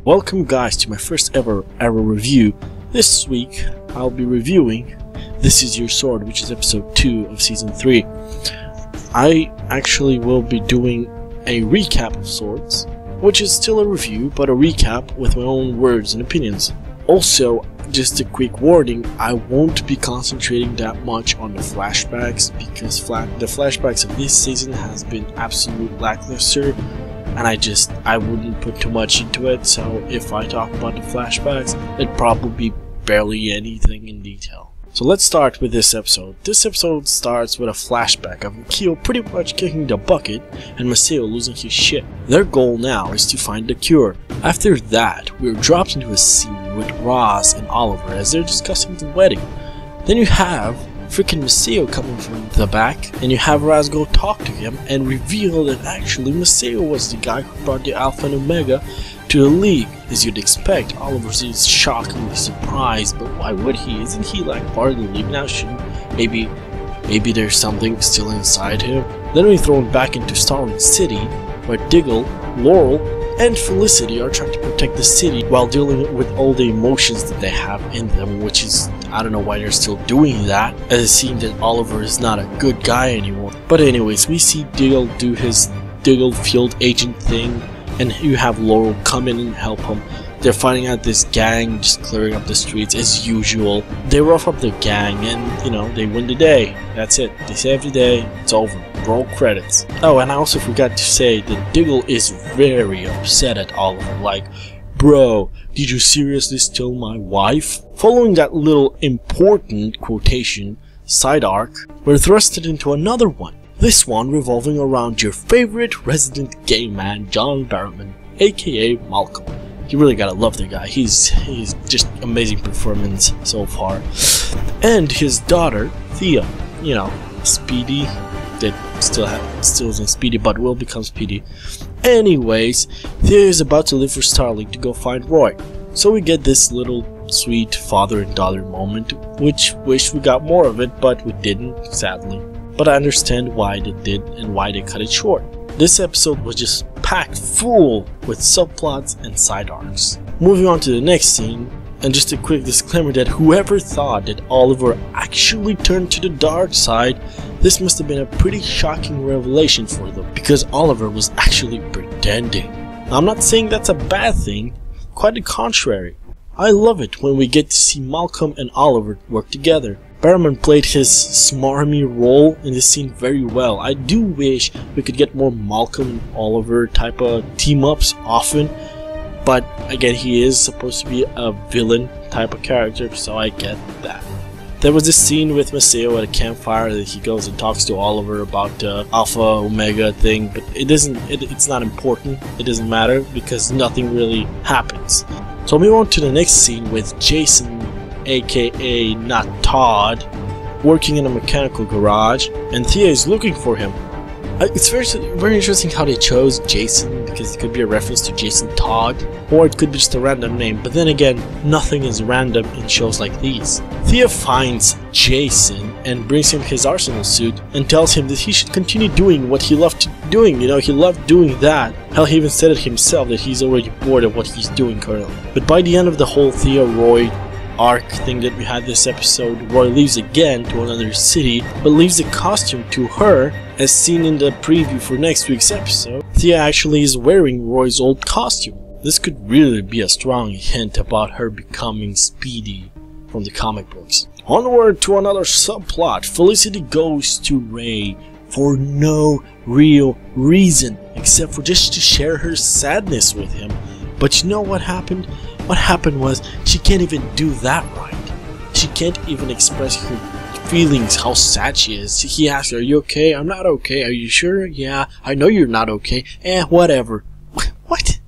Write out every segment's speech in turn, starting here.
Welcome guys to my first ever review. This week I'll be reviewing This Is Your Sword, which is episode 2 of season 3. I actually will be doing a recap of Swords, which is still a review, but a recap with my own words and opinions. Also, just a quick warning, I won't be concentrating that much on the flashbacks because the flashbacks of this season has been absolute lackluster, and I wouldn't put too much into it, so if I talk about the flashbacks, it'd probably be barely anything in detail. So let's start with this episode. This episode starts with a flashback of Akio pretty much kicking the bucket and Maseo losing his shit. Their goal now is to find the cure. After that, we're dropped into a scene with Roz and Oliver as they're discussing the wedding. Then you have freaking Maseo coming from the back, and you have Roz go talk to him and reveal that actually Maseo was the guy who brought the Alpha and Omega to the League. As you'd expect, Oliver is shockingly surprised, but why would he? Isn't he like part of the League now? Shouldn't maybe there's something still inside him? Then we're thrown back into Starling City, where Diggle, Laurel, and Felicity are trying to protect the city while dealing with all the emotions that they have in them, which is, I don't know why they're still doing that, as it seems that Oliver is not a good guy anymore. But anyways, we see Diggle do his Diggle field agent thing, and you have Laurel come in and help him. They're fighting out this gang, just clearing up the streets as usual. They rough up the gang and, you know, they win the day. That's it. They save the day. It's over. Roll credits. Oh, and I also forgot to say that Diggle is very upset at Oliver. Like, bro, did you seriously steal my wife? Following that little important quotation side arc, we're thrusted into another one. This one revolving around your favorite resident gay man, John Barrowman, aka Malcolm. You really gotta love the guy. He's just amazing performance so far. And his daughter, Thea, you know, Speedy, that still isn't Speedy but will become Speedy. Anyways, Thea is about to leave for Starling to go find Roy. So we get this little sweet father and daughter moment, which wish we got more of it, but we didn't, sadly. But I understand why they did and why they cut it short. This episode was just packed full with subplots and side arcs. Moving on to the next scene, and just a quick disclaimer that whoever thought that Oliver actually turned to the dark side, this must have been a pretty shocking revelation for them, because Oliver was actually pretending. Now, I'm not saying that's a bad thing, quite the contrary. I love it when we get to see Malcolm and Oliver work together. Barrowman played his smarmy role in this scene very well. I do wish we could get more Malcolm and Oliver type of team-ups often, but again, he is supposed to be a villain type of character, so I get that. There was this scene with Maseo at a campfire that he goes and talks to Oliver about the Alpha Omega thing, but it's not important, it doesn't matter, because nothing really happens. So we move on to the next scene with Jason, aka not Todd, working in a mechanical garage, and Thea is looking for him. It's very interesting how they chose Jason, because it could be a reference to Jason Todd, or it could be just a random name, but then again, nothing is random in shows like these. Thea finds Jason and brings him his Arsenal suit and tells him that he should continue doing what he loved doing, you know, he loved doing that. Hell, he even said it himself that he's already bored of what he's doing currently. But by the end of the whole Thea-Roy arc thing that we had this episode, Roy leaves again to another city, but leaves the costume to her, as seen in the preview for next week's episode. Thea actually is wearing Roy's old costume. This could really be a strong hint about her becoming Speedy from the comic books. Onward to another subplot. Felicity goes to Ray for no real reason, except for just to share her sadness with him. But you know what happened? What happened was, she can't even do that right. She can't even express her feelings, how sad she is. He asks her, are you okay? I'm not okay. Are you sure? Yeah, I know you're not okay. Whatever. What?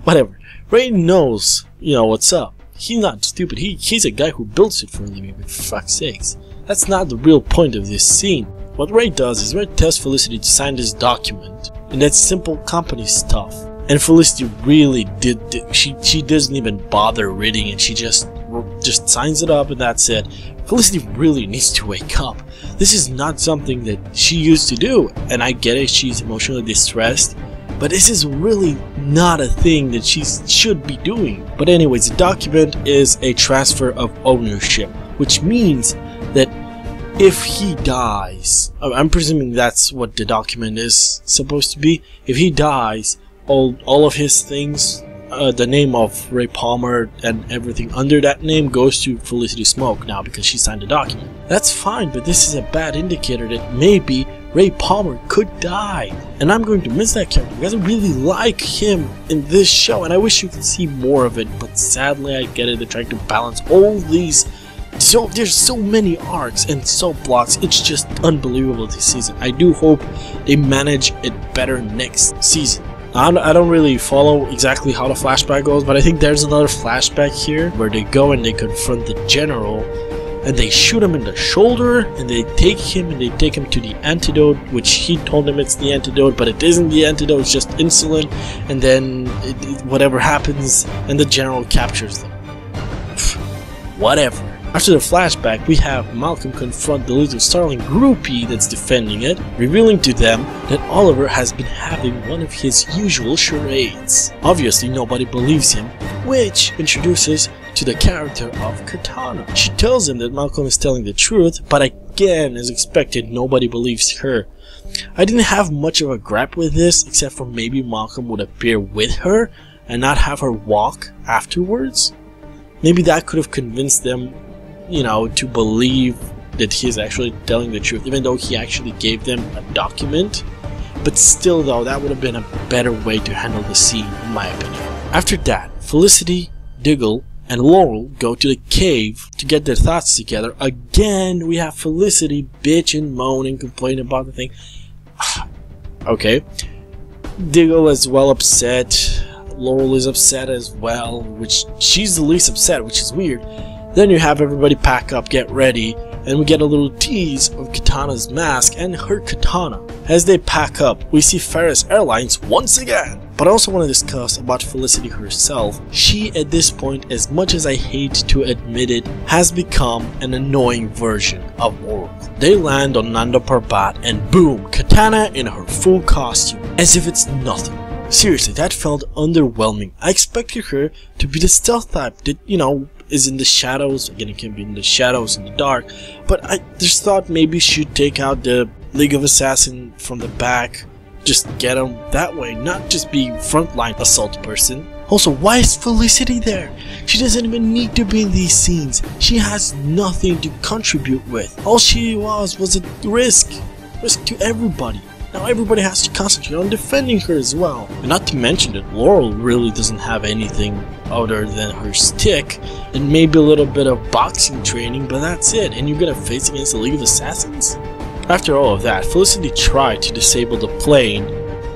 Whatever. Ray knows, you know, what's up. He's not stupid. He's a guy who builds it for a living, for fuck's sakes. That's not the real point of this scene. What Ray does is Ray tells Felicity to sign this document, and that's simple company stuff. And Felicity really she doesn't even bother reading it, she just signs it up and that's it. Felicity really needs to wake up. This is not something that she used to do, and I get it, she's emotionally distressed, but this is really not a thing that she should be doing. But anyways, the document is a transfer of ownership, which means that if he dies, I'm presuming that's what the document is supposed to be. If he dies, all of his things, the name of Ray Palmer and everything under that name goes to Felicity Smoak now because she signed the document. That's fine, but this is a bad indicator that maybe Ray Palmer could die. And I'm going to miss that character because I really like him in this show and I wish you could see more of it, but sadly I get it, they're trying to balance all these. So there's so many arcs and subplots, it's just unbelievable this season. I do hope they manage it better next season. I don't really follow exactly how the flashback goes, but I think there's another flashback here where they go and they confront the general and they shoot him in the shoulder and they take him to the antidote, which he told them it's the antidote, but it isn't the antidote, it's just insulin, and then whatever happens and the general captures them. Whatever. After the flashback, we have Malcolm confront the little Starling groupie that's defending it, revealing to them that Oliver has been having one of his usual charades. Obviously, nobody believes him, which introduces to the character of Katana. She tells him that Malcolm is telling the truth, but again, as expected, nobody believes her. I didn't have much of a grip with this, except for maybe Malcolm would appear with her and not have her walk afterwards. Maybe that could have convinced them, you know, to believe that he's actually telling the truth, even though he actually gave them a document. But still though, that would have been a better way to handle the scene, in my opinion. After that, Felicity, Diggle, and Laurel go to the cave to get their thoughts together. Again, we have Felicity bitching, moaning, complaining about the thing. Okay. Diggle is well upset. Laurel is upset as well, which she's the least upset, which is weird. Then you have everybody pack up, get ready, and we get a little tease of Katana's mask and her katana. As they pack up, we see Ferris Airlines once again. But I also want to discuss about Felicity herself. She, at this point, as much as I hate to admit it, has become an annoying version of Oracle. They land on Nanda Parbat and boom, Katana in her full costume, as if it's nothing. Seriously, that felt underwhelming. I expected her to be the stealth type that, you know, is in the shadows. Again, it can be in the shadows, in the dark, but I just thought maybe she'd take out the League of Assassins from the back, just get them that way, not just be frontline assault person. Also, why is Felicity there? She doesn't even need to be in these scenes. She has nothing to contribute with. All she was a risk to everybody. Now everybody has to concentrate on defending her as well. And not to mention that Laurel really doesn't have anything other than her stick and maybe a little bit of boxing training, but that's it. And you're gonna face against the League of Assassins? After all of that, Felicity tried to disable the plane,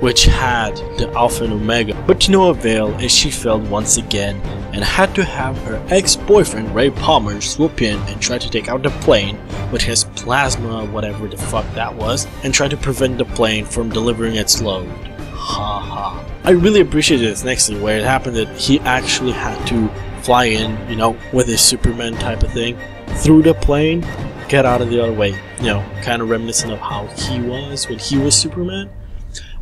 which had the Alpha and Omega, but to no avail as she failed once again and had to have her ex-boyfriend Ray Palmer swoop in and try to take out the plane with his plasma, whatever the fuck that was, and try to prevent the plane from delivering its load. Haha. I really appreciated this next scene where it happened that he actually had to fly in, you know, with his Superman type of thing, through the plane, get out of the other way, you know, kind of reminiscent of how he was when he was Superman.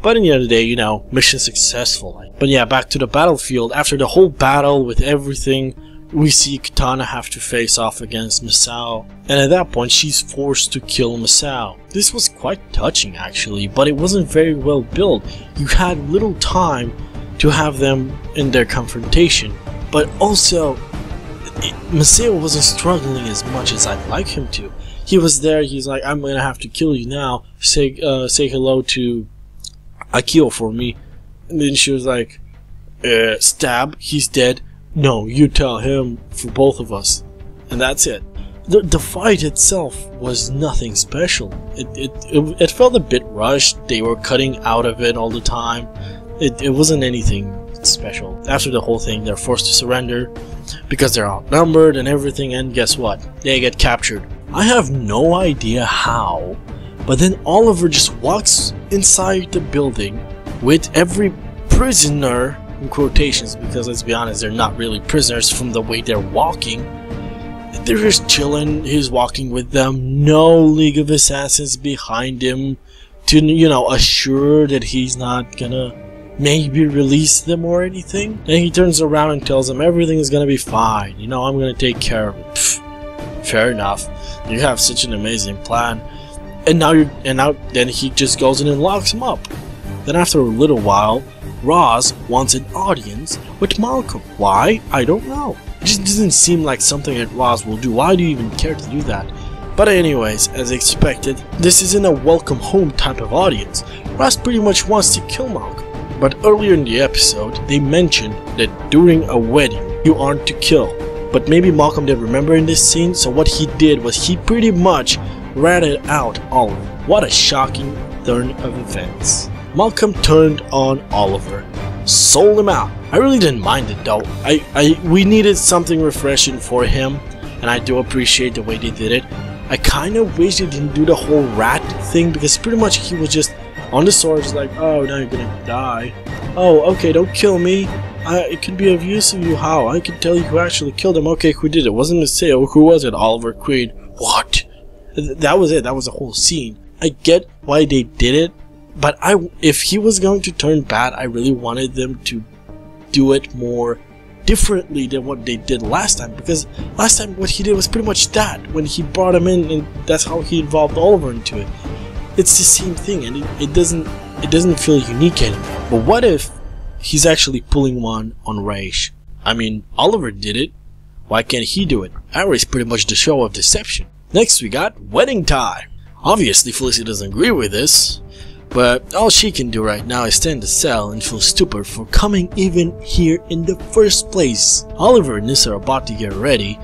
But in the end of the day, you know, mission successful. But yeah, back to the battlefield. After the whole battle with everything, we see Katana have to face off against Masao. And at that point, she's forced to kill Masao. This was quite touching actually, but it wasn't very well built. You had little time to have them in their confrontation. But also, Masao wasn't struggling as much as I'd like him to. He was there, he's like, I'm gonna have to kill you now. Say hello to Akio for me. And then she was like, stab, he's dead. No, you tell him for both of us. And that's it. The fight itself was nothing special. It felt a bit rushed. They were cutting out of it all the time. It wasn't anything special. After the whole thing, they're forced to surrender because they're outnumbered and everything, and guess what? They get captured. I have no idea how, but then Oliver just walks inside the building with every prisoner, in quotations, because let's be honest, they're not really prisoners from the way they're walking. They're just chilling, he's walking with them, no League of Assassins behind him to, you know, assure that he's not gonna maybe release them or anything. Then he turns around and tells them everything is gonna be fine. You know, I'm gonna take care of it. Pfft, fair enough. You have such an amazing plan. And now then he just goes in and locks him up. Then after a little while, Roz wants an audience with Malcolm. Why? I don't know. It just doesn't seem like something that Roz will do. Why do you even care to do that? But anyways, as expected, this isn't a welcome home type of audience. Roz pretty much wants to kill Malcolm. But earlier in the episode, they mentioned that during a wedding, you aren't to kill. But maybe Malcolm didn't remember in this scene, so what he did was he pretty much ratted out Oliver. What a shocking turn of events. Malcolm turned on Oliver, sold him out. I really didn't mind it though. We needed something refreshing for him, and I do appreciate the way they did it. I kind of wish they didn't do the whole rat thing, because pretty much he was just on the sword, just like, oh, now you're gonna die. Oh, okay, don't kill me. It could be of use to you. How? I can tell you who actually killed him. Okay, who did it? Wasn't it Sale? Who was it? Oliver Queen. What? That was it. That was the whole scene. I get why they did it, but if he was going to turn bad, I really wanted them to do it more differently than what they did last time, because last time what he did was pretty much that, when he brought him in, and that's how he involved Oliver into it. It's the same thing, and it doesn't feel unique anymore. But what if he's actually pulling one on Raish? I mean, Oliver did it. Why can't he do it? Arrow's pretty much the show of deception. Next we got wedding time. Obviously Felicity doesn't agree with this, but all she can do right now is stand in the cell and feel stupid for coming even here in the first place. Oliver and Nyssa are about to get ready,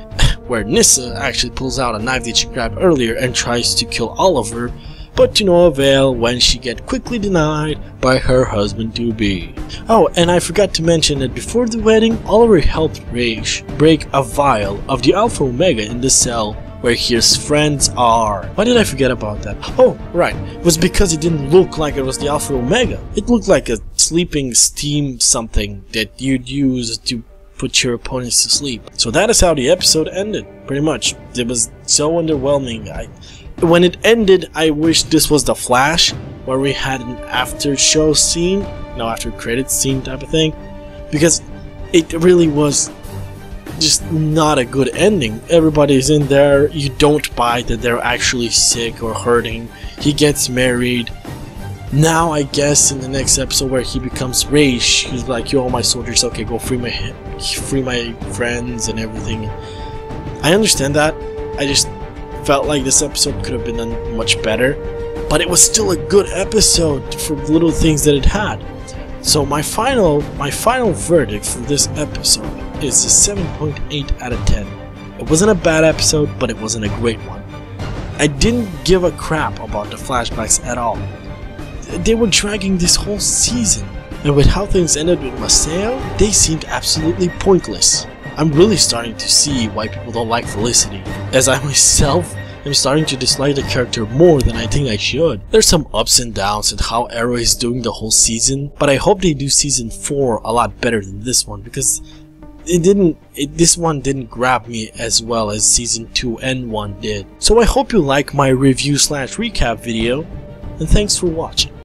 where Nyssa actually pulls out a knife that she grabbed earlier and tries to kill Oliver, but to no avail when she gets quickly denied by her husband-to-be. Oh, and I forgot to mention that before the wedding, Oliver helped Raish break a vial of the Alpha Omega in the cell where his friends are. Why did I forget about that? Oh, right. It was because it didn't look like it was the Alpha Omega. It looked like a sleeping steam something that you'd use to put your opponents to sleep. So that is how the episode ended, pretty much. It was so underwhelming. When it ended, I wish this was the Flash, where we had an after show scene, no, after credits scene type of thing, because it really was just not a good ending. Everybody's in there, you don't buy that they're actually sick or hurting. He gets married. Now I guess in the next episode where he becomes Raish, he's like, yo, my soldiers, okay, go free my friends and everything. I understand that. I just felt like this episode could have been done much better, but it was still a good episode for the little things that it had. So my final verdict for this episode is a 7.8 out of 10. It wasn't a bad episode, but it wasn't a great one. I didn't give a crap about the flashbacks at all. They were dragging this whole season, and with how things ended with Maceo, they seemed absolutely pointless. I'm really starting to see why people don't like Felicity, as I myself am starting to dislike the character more than I think I should. There's some ups and downs in how Arrow is doing the whole season, but I hope they do season 4 a lot better than this one, because this one didn't grab me as well as season 2 and 1 did. So I hope you like my review/recap video, and thanks for watching.